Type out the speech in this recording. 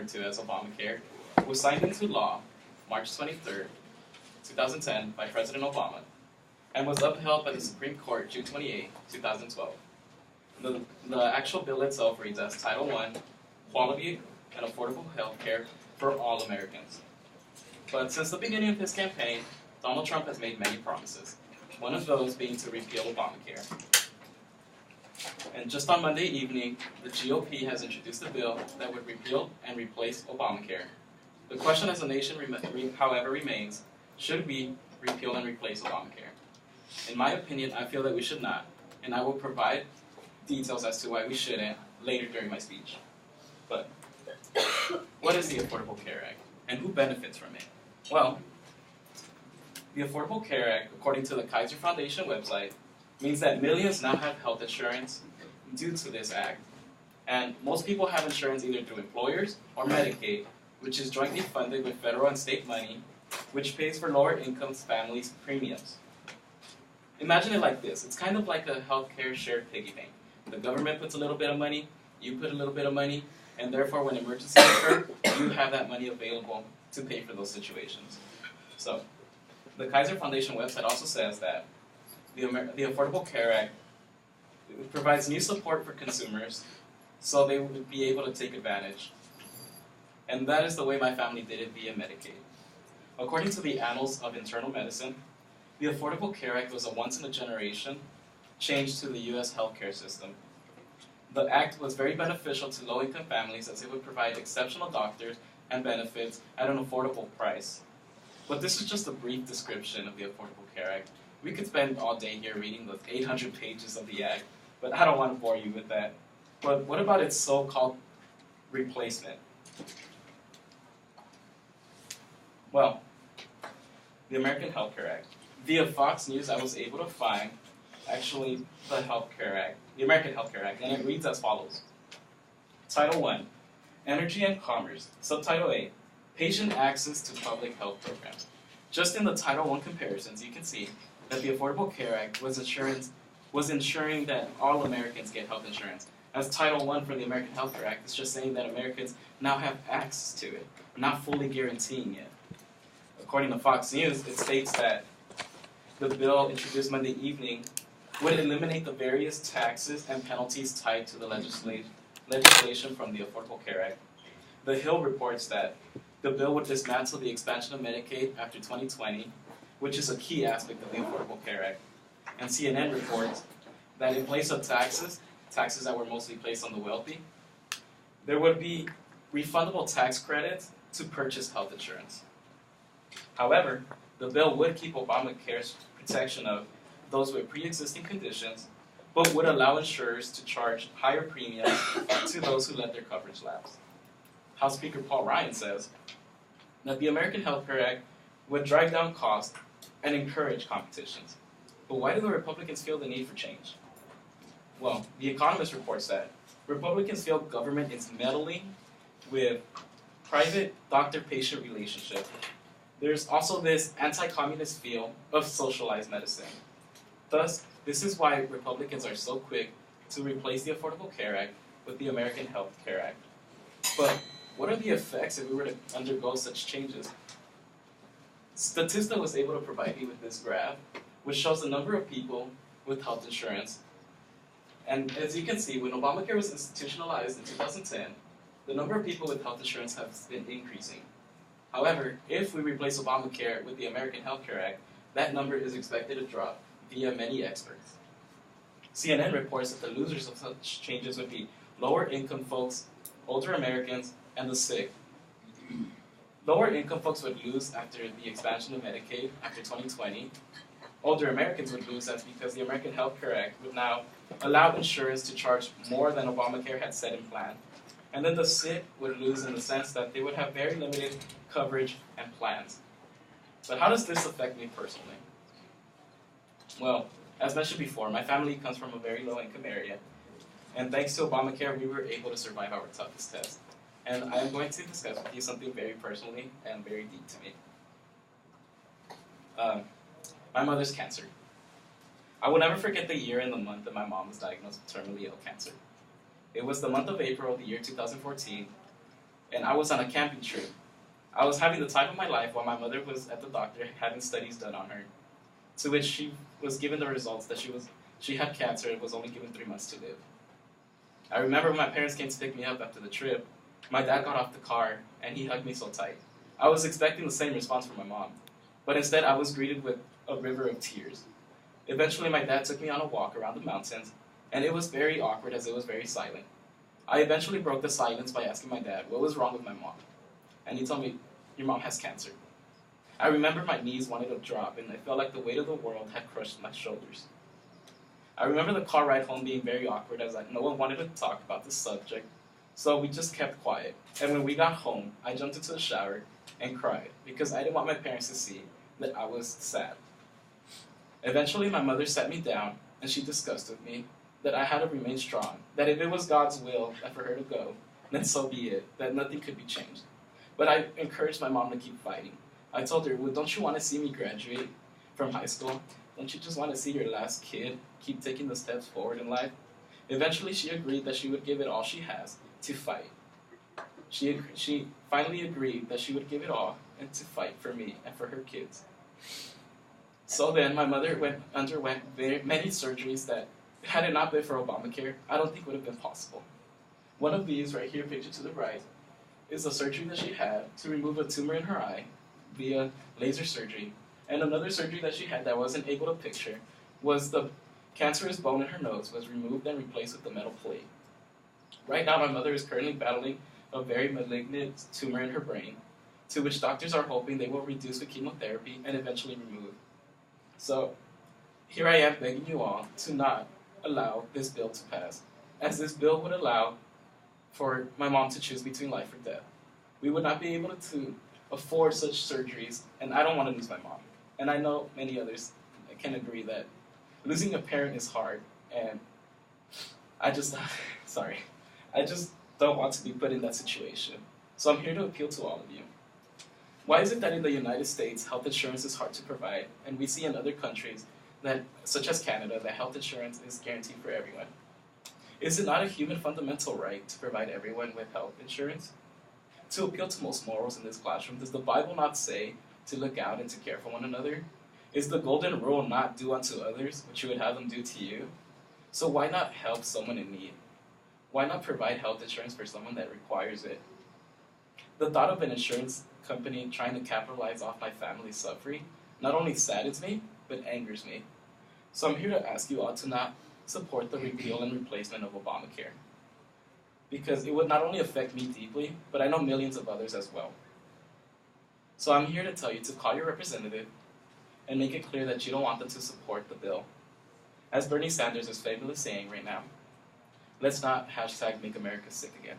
referred to as Obamacare, was signed into law March 23rd, 2010 by President Obama, and was upheld by the Supreme Court June 28, 2012. The actual bill itself reads as Title I, Quality and Affordable Health Care for All Americans. But since the beginning of his campaign, Donald Trump has made many promises, one of those being to repeal Obamacare. And just on Monday evening, the GOP has introduced a bill that would repeal and replace Obamacare. The question as a nation, however, remains, should we repeal and replace Obamacare? In my opinion, I feel that we should not, and I will provide details as to why we shouldn't later during my speech. But what is the Affordable Care Act, and who benefits from it? Well, the Affordable Care Act, according to the Kaiser Foundation website, means that millions now have health insurance due to this act. And most people have insurance either through employers or Medicaid, which is jointly funded with federal and state money, which pays for lower income families' premiums. Imagine it like this. It's kind of like a healthcare shared piggy bank. The government puts a little bit of money, you put a little bit of money, and therefore when emergencies occur, you have that money available to pay for those situations. So, the Kaiser Foundation website also says that the Affordable Care Act provides new support for consumers so they would be able to take advantage. And that is the way my family did it via Medicaid. According to the Annals of Internal Medicine, the Affordable Care Act was a once-in-a-generation change to the U.S. healthcare system. The act was very beneficial to low-income families as it would provide exceptional doctors and benefits at an affordable price. But this is just a brief description of the Affordable Care Act. We could spend all day here reading the 800 pages of the act, but I don't want to bore you with that. But what about its so-called replacement? Well, the American Health Care Act. Via Fox News, I was able to find actually the American Health Care Act, and it reads as follows. Title I, Energy and Commerce. Subtitle A, Patient Access to Public Health Programs. Just in the Title I comparisons, you can see that the Affordable Care Act was ensuring that all Americans get health insurance. As Title I for the American Health Care Act is just saying that Americans now have access to it, not fully guaranteeing it. According to Fox News, it states that the bill introduced Monday evening would eliminate the various taxes and penalties tied to the legislation from the Affordable Care Act. The Hill reports that the bill would dismantle the expansion of Medicaid after 2020, which is a key aspect of the Affordable Care Act. And CNN reports that in place of taxes that were mostly placed on the wealthy, there would be refundable tax credits to purchase health insurance. However, the bill would keep Obamacare's protection of those with pre-existing conditions, but would allow insurers to charge higher premiums to those who let their coverage lapse. House Speaker Paul Ryan says that the American Health Care Act would drive down costs and encourage competitions. But why do the Republicans feel the need for change? Well, The Economist reports that Republicans feel government is meddling with private doctor-patient relationship. There's also this anti-communist feel of socialized medicine. Thus, this is why Republicans are so quick to replace the Affordable Care Act with the American Health Care Act. But what are the effects if we were to undergo such changes? Statista was able to provide me with this graph, which shows the number of people with health insurance. And as you can see, when Obamacare was institutionalized in 2010, the number of people with health insurance has been increasing. However, if we replace Obamacare with the American Health Care Act, that number is expected to drop via many experts. CNN reports that the losers of such changes would be lower income folks, older Americans, and the sick. Lower income folks would lose after the expansion of Medicaid after 2020. Older Americans would lose that's because the American Health Care Act would now allow insurers to charge more than Obamacare had set in plan. And then the sick would lose in the sense that they would have very limited coverage and plans. But how does this affect me personally? Well, as mentioned before, my family comes from a very low-income area, and thanks to Obamacare, we were able to survive our toughest test. And I'm going to discuss with you something very personally and very deep to me. My mother's cancer. I will never forget the year and the month that my mom was diagnosed with terminally ill cancer. It was the month of April of the year 2014, and I was on a camping trip. I was having the time of my life while my mother was at the doctor having studies done on her, to which she was given the results that she had cancer and was only given 3 months to live. I remember when my parents came to pick me up after the trip, my dad got off the car and he hugged me so tight. I was expecting the same response from my mom, but instead I was greeted with a river of tears. Eventually my dad took me on a walk around the mountains, and it was very awkward as it was very silent. I eventually broke the silence by asking my dad what was wrong with my mom, and he told me, "Your mom has cancer." I remember my knees wanted to drop and I felt like the weight of the world had crushed my shoulders. I remember the car ride home being very awkward as no one wanted to talk about the subject, so we just kept quiet. And when we got home, I jumped into the shower and cried because I didn't want my parents to see that I was sad. Eventually, my mother sat me down and she discussed with me that I had to remain strong, that if it was God's will for her to go, then so be it, that nothing could be changed. But I encouraged my mom to keep fighting. I told her, "Well, don't you want to see me graduate from high school? Don't you just want to see your last kid keep taking the steps forward in life?" Eventually, she agreed that she would give it all she has to fight. She finally agreed that she would give it all and to fight for me and for her kids. So then, my mother underwent many surgeries that, had it not been for Obamacare, I don't think would have been possible. One of these, right here, pictured to the right, is a surgery that she had to remove a tumor in her eye via laser surgery. And another surgery that she had that I wasn't able to picture was the cancerous bone in her nose was removed and replaced with a metal plate. Right now, my mother is currently battling a very malignant tumor in her brain, to which doctors are hoping they will reduce with chemotherapy and eventually remove. So, here I am begging you all to not allow this bill to pass, as this bill would allow for my mom to choose between life or death. We would not be able to afford such surgeries, and I don't want to lose my mom. And I know many others can agree that losing a parent is hard, and I just don't want to be put in that situation. So I'm here to appeal to all of you. Why is it that in the United States, health insurance is hard to provide, and we see in other countries, such as Canada, that health insurance is guaranteed for everyone? Is it not a human fundamental right to provide everyone with health insurance? To appeal to most morals in this classroom, does the Bible not say to look out and to care for one another? Is the golden rule not do unto others what you would have them do to you? So why not help someone in need? Why not provide health insurance for someone that requires it? The thought of an insurance company trying to capitalize off my family's suffering not only saddens me, but angers me. So I'm here to ask you all to not support the repeal and replacement of Obamacare, because it would not only affect me deeply, but I know millions of others as well. So I'm here to tell you to call your representative and make it clear that you don't want them to support the bill. As Bernie Sanders is famously saying right now, let's not #make America sick again.